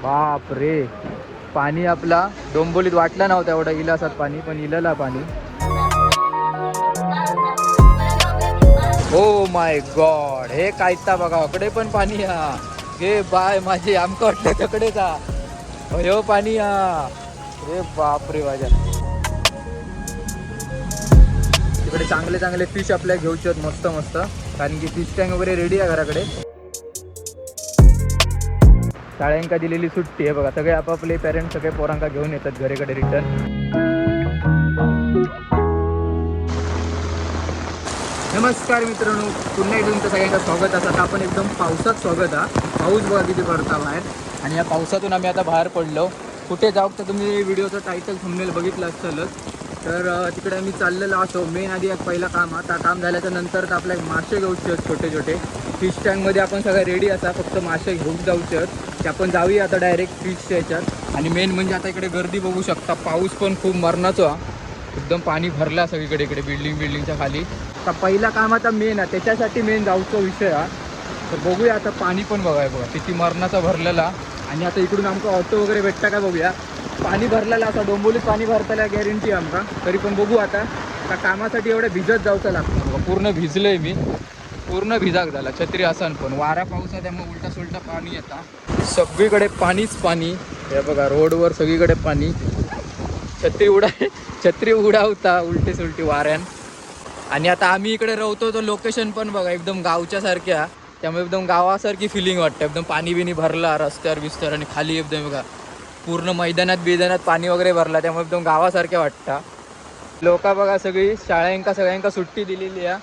बाप रे, पाणी आपला डोंबोलीत वाटला नव्हता एवढा इलासात पाणी, पण इलला पाणी. ओ माय गॉड, हे कायता बघा अकडे पण पाणी हा. हे बाय माझे आमका वाटलं तकडेचा हो पाणी हा. रे बाप रे माझ्या, तिकडे चांगले चांगले फिश आपल्याला घेऊचे आहेत मस्त मस्त, कारण की फिश टँक वगैरे रेडी आहे घराकडे. शाळेंका दिलेली सुट्टी आहे बघा, सगळे आपापले पेरेंट्स सगळे पोरांका घेऊन येतात घराकडे रिटर्न. नमस्कार मित्रांनो, पुन्हा एकदा तुमचं सगळ्यांचं स्वागत असं. आता आपण एकदम पावसात स्वागत आहे. पाऊस बघा किती पडता बाहेर, आणि या पावसातून आम्ही आता बाहेर पडलो. कुठे जाऊ तर तुम्ही व्हिडिओचं टायटल थंबनेल बघितलं असेलच. तर तिकडे आम्ही चाललेलो असो. मेन आधी एक पहिला काम, आता काम झाल्याच्या नंतर तर आपल्या मासे घेऊचे आहेत छोटे छोटे. फिश टँकमध्ये आपण सगळं रेडी असा, फक्त मासे घेऊन जाऊचे आहेत. ते आपण जाऊया आता डायरेक्ट फिशच्या याच्यात. आणि मेन म्हणजे आता इकडे गर्दी बघू शकता, पाऊस पण खूप मरणाचा, एकदम पाणी भरला सगळीकडे इकडे बिल्डिंगच्या खाली. आता पहिला काम आता मेन आहे, त्याच्यासाठी मेन जाऊचा विषय आहे. तर बघूया आता, पाणी पण बघा किती मरणाचा भरलेला. आणि आता इकडून आमचा ऑटो वगैरे भेटता का बघूया. पाणी भरलेलं असा, डोंबोलीत पाणी भरताला गॅरंटी आमका. तरी पण बघू आता, त्या कामासाठी एवढं भिजत जाऊचं लागतं बघा. पूर्ण भिजलंय मी, पूर्ण भिजाक झाला. छत्री असन पण वारा पाऊस आहे, त्यामुळे उलटा सुलटा पाणी येतं सगळीकडे. पाणीच पाणी. हे बघा रोडवर सगळीकडे पाणी. छत्री उडावता उलटी सुलटी वाऱ्यान. आणि आता आम्ही इकडे राहतो, तो लोकेशन पण बघा एकदम गावच्या सारख्या, त्यामुळे एकदम गावासारखी फिलिंग वाटतं. एकदम पाणी बिनी भरला रस्त्यावर बिस्त्यावर, आणि खाली एकदम बघा पूर्ण मैदानात पाणी वगैरे भरला, त्यामुळे एकदम गावासारखे वाटतं. लोक बघा सगळी सगळ्यांका सुट्टी दिलेली आहे,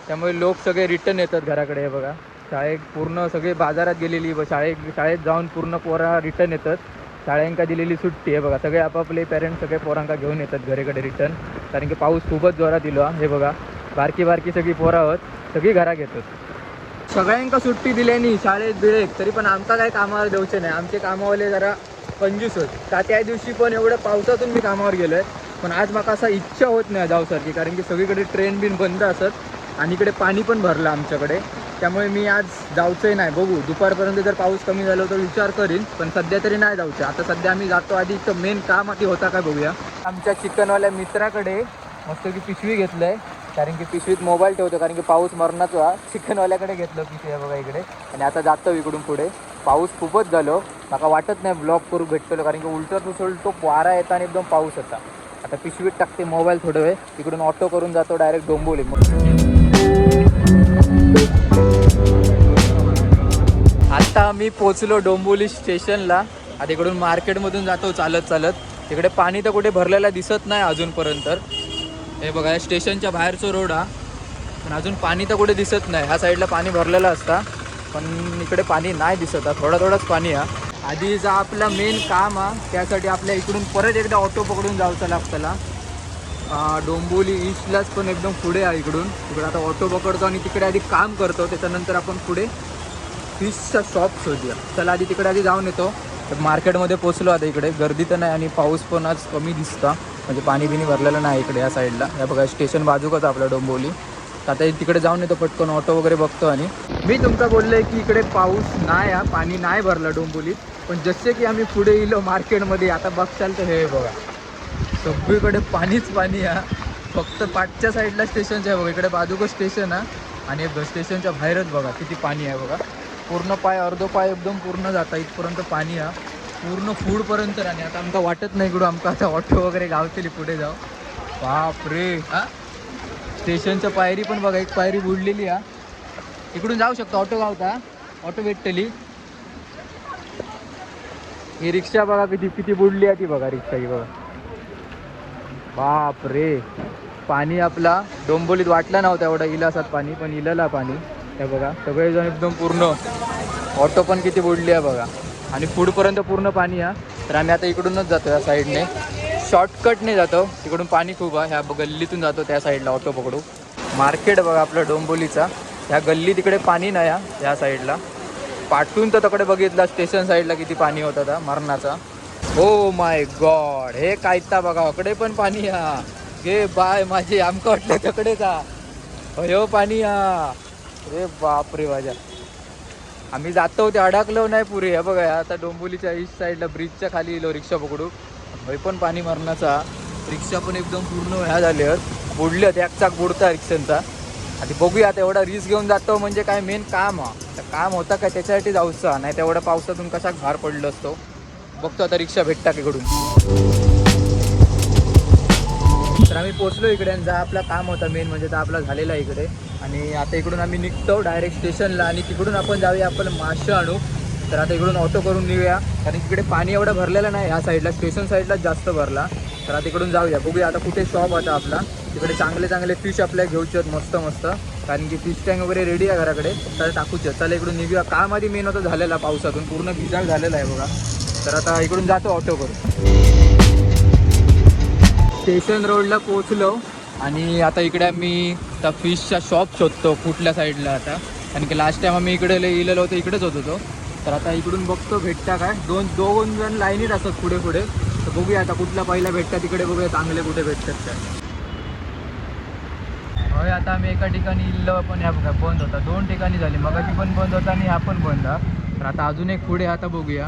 त्यामुळे लोक सगळे रिटर्न येतात घराकडे. हे बघा शाळेत पूर्ण सगळे बाजारात गेलेली, शाळेत जाऊन पूर्ण पोरा रिटर्न येतात. शाळेंका दिलेली सुट्टी आहे बघा, सगळे आपापले पेरेंट्स सगळे पोरांका घेऊन येतात घराकडे रिटर्न, कारण की पाऊस खूपच जोरात दिलो. हे बघा बारकी सगळी पोरं आहोत, सगळी घरात येतात. सगळ्यांका सुट्टी दिल्यानी शाळेत बिळेक, तरी पण आमका काही कामावर द्यायचे नाही. आमचे कामावाले जरा कंजूस होत का, त्या दिवशी पण एवढ्या पावसातून मी कामावर गेलो आहे, पण आज मला असा इच्छा होत नाही जाऊसारखी, कारण की सगळीकडे ट्रेन बिन बंद असत आणि इकडे पाणी पण भरलं आमच्याकडे. त्यामुळे मी आज जाऊचंही नाही. बघू दुपारपर्यंत जर पाऊस कमी झाला तर विचार करीन, पण सध्या तरी नाही जाऊचं. आता सध्या आम्ही जातो. आधी इथं मेन काम आधी होता काय बघूया. आमच्या चिकनवाल्या मित्राकडे मस्त की पिशवी घेतलंय, कारण की पिशवीत मोबाईल ठेवतो, कारण की पाऊस मरणाचा. चिकनवाल्याकडे घेतलं पिशवी आहे बघा इकडे. आणि आता जातो इकडून पुढे. पाऊस खूपच झालो, मला वाटत नाही ब्लॉक करू भेटतो, कारण की उलटो वारा येता आणि एकदम पाऊस येता. आता पिशवीत टाकते मोबाईल थोडं वेळ, तिकडून ऑटो करून जातो डायरेक्ट डोंबोली. आता मी पोचलो डोंबोली स्टेशनला. आता इकडून मार्केटमधून जातो चालत. तिकडे पाणी तर कुठे भरलेला दिसत नाही अजूनपर्यंत. हे बघा स्टेशनच्या बाहेरचं रोड हा, पण अजून पाणी तर कुठे दिसत नाही. ह्या साईडला पाणी भरलेलं असता, पण इकडे पाणी नाही दिसत. थोडाच पाणी हा. आधी जा आपला मेन काम हा, त्यासाठी आपल्या इकडून परत एकदा ऑटो पकडून जायचं लागतं. डोंबोली ईस्टलाच पण एकदम पुढे आहे इकडे आता ऑटो पकडतो आणि तिकडे आधी काम करतो, त्याच्यानंतर आपण पुढे फिशचा शॉप शोधूया. चला आधी तिकडे आधी जाऊन येतो. मार्केटमध्ये पोचलो आता. इकडे गर्दी तर नाही आणि पाऊस पण आज कमी दिसता, म्हणजे पाणी बिनी भरलेलं नाही इकडे या साईडला. या बघा स्टेशन बाजूकच आपलं डोंबोली. आता तिकडे जाऊन येतो पटकन, ऑटो वगैरे बघतो. आणि मी तुमचा बोललोय की इकडे पाऊस नाही आहे, पाणी नाही भरलं डोंबोलीत, पण जसे की आम्ही पुढे येलो मार्केटमध्ये, आता बघशाल तर हे बघा सगळीकडे पाणीच पाणी आहे. फक्त पाठच्या साईडला स्टेशनच्या आहे बघा, इकडे बाजूकच स्टेशन आहे. आणि स्टेशनच्या बाहेरच बघा किती पाणी आहे बघा. पूर्ण अर्धो पाय एकदम पूर्ण जाता इथपर्यंत पाणी आहे, पूर्ण फूडपर्यंत. आणि आता आमका वाटत नाही इकडून आमका आता ऑटो वगैरे गावतली पुढे जाऊ. बाप रे, हा स्टेशनच्या पायरी पण बघा, एक पायरी बुडलेली आहे. इकडून जाऊ शकतो ऑटो गावता, ऑटो भेटतली. ही रिक्षा बघा किती बुडली आहे ती बघा, रिक्षा ही बघा. बाप रे, पाणी आपला डोंबोलीत वाटला नव्हता एवढा इलासात पाणी, पण इलला पाणी. हे बघा सगळेजण एकदम पूर्ण, ऑटो पण किती बुडली आहे बघा. आणि पुढपर्यंत पूर्ण पाणी आहे. तर आम्ही आता इकडूनच जातो या साईडने, शॉर्टकटने जातो. तिकडून पाणी खूप आहे, ह्या गल्लीतून जातो त्या साईडला ऑटो पकडू. मार्केट बघा आपलं डोंबोलीचा, ह्या गल्ली तिकडे पाणी नाही या साईडला. पाठवून तर तिकडे बघितला स्टेशन साईडला किती पाणी होता था मरणाचा. ओ माय गॉड, हे कायता बघा अकडे पण पाणी हा. गे बाय माझे आमका वाटलं तकडेचा हो पाणी हा. अरे बाप रे माझ्या, आम्ही जातो ते अडकलो नाही पुरे. हे बघा आता डोंबिवलीच्या ईस्ट साईडला ब्रिजच्या खाली येलो रिक्षा पकडू. भाई पण पाणी मारण्याचा रिक्षा पण एकदम पूर्ण ह्या झाल्यावर बुडल्यात, एक चाक बुडता रिक्षांचा. आता बघूया आता एवढा रिस्क घेऊन जातो म्हणजे काय मेन काम हा काम होता काय त्याच्यासाठी जाऊचा नाही तेवढ्या पावसातून कशा भार पडलो असतो. बघतो आता रिक्षा भेटता इकडून. तर आम्ही पोचलो इकडे आणि जा आपला काम होता मेन म्हणजे तर आपला झालेला इकडे. आणि आता इकडून आम्ही निघतो डायरेक्ट स्टेशनला आणि तिकडून आपण जाऊया आपण मासे आणू. तर आता इकडून ऑटो करून निघूया कारण इकडे पाणी एवढं भरलेलं नाही ह्या साईडला, स्टेशन साईडला जास्त भरला. तर आता इकडून जाऊया बघूया आता कुठे शॉप आता आपला. तिकडे चांगले चांगले फिश आपल्याला घ्यायचे आहेत मस्त मस्त कारण की फिश टँक वगैरे रेडी आहे घराकडे. तर टाकूचे चला इकडून निघूया. काम आधी मेन होतं झालेला पावसातून पूर्ण भिजाग झालेला आहे बघा. तर आता इकडून जातो ऑटो करून. स्टेशन रोडला पोचलो आणि आता इकडे आम्ही त्या फिशचा शॉप शोधतो कुठल्या साईडला आता कारण की लास्ट टाइम आम्ही इकडे इलेलो होतो इकडेच होतो तो. तर आता इकडून बघतो भेटता काय. दोन जण लाईनीत असतात पुढे पुढे. तर बघूया आता कुठला पहिला भेटतात तिकडे बघूया चांगले कुठे भेटतात काय. होय आता आम्ही एका ठिकाणी इल्लो पण ह्या बघा बंद होता. 2 ठिकाणी झाली मगाची पण बंद होता आणि ह्या पण बंद हा. तर आता अजून एक पुढे आता बघूया.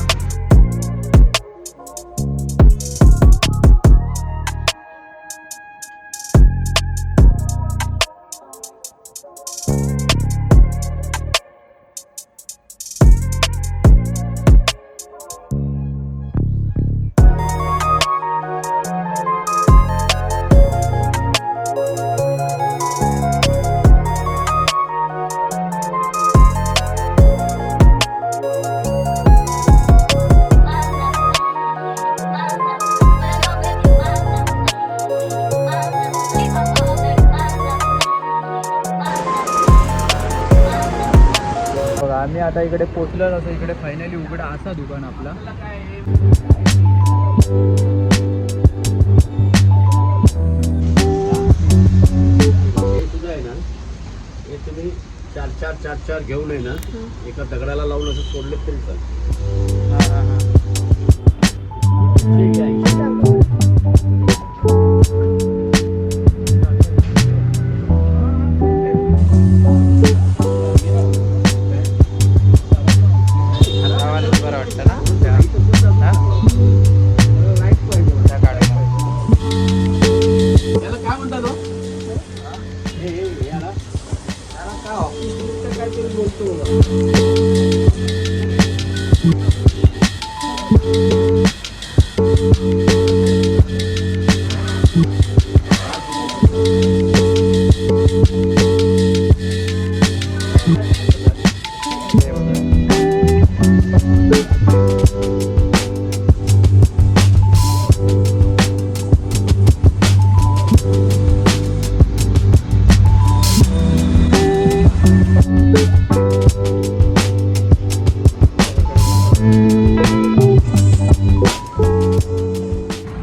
आम्ही आता इकडे पोचलो असं इकडे फायनली उघडा असा दुकान आपला. हे तुम्ही चार घेऊन आहे ना एका दगडाला लावून असं सोडले तरी बरं वाटतं ना याला काय म्हणतात काहीतरी बोलतो.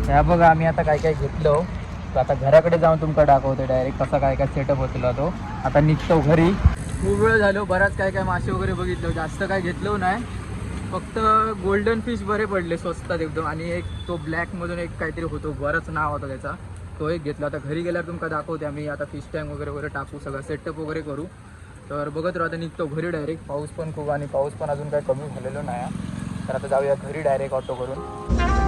ह्या बघा आम्ही आता काय काय घेतलो. तर आता घराकडे जाऊन तुमका दाखवतो डायरेक्ट कसा काय काय सेटअप होतला तो. आता निघतो घरी. खूप वेळ झालो बराच काय काय मासे वगैरे बघितलो. जास्त काय घेतलो नाही फक्त गोल्डन फिश बरे पडले स्वस्तात एकदम. आणि एक तो ब्लॅकमधून एक काहीतरी होतो बरंच नाव होता त्याचा तो एक घेतला. आता घरी गेल्यावर तुमका दाखवते आम्ही. आता फिश टँक वगैरे टाकू सगळं सेटअप वगैरे करू. तर बघत राहता निघतो घरी डायरेक्ट. पाऊस पण खूप आणि पाऊस पण अजून काय कमी झालेलो नाही. तर आता जाऊया घरी डायरेक्ट ऑटो करून.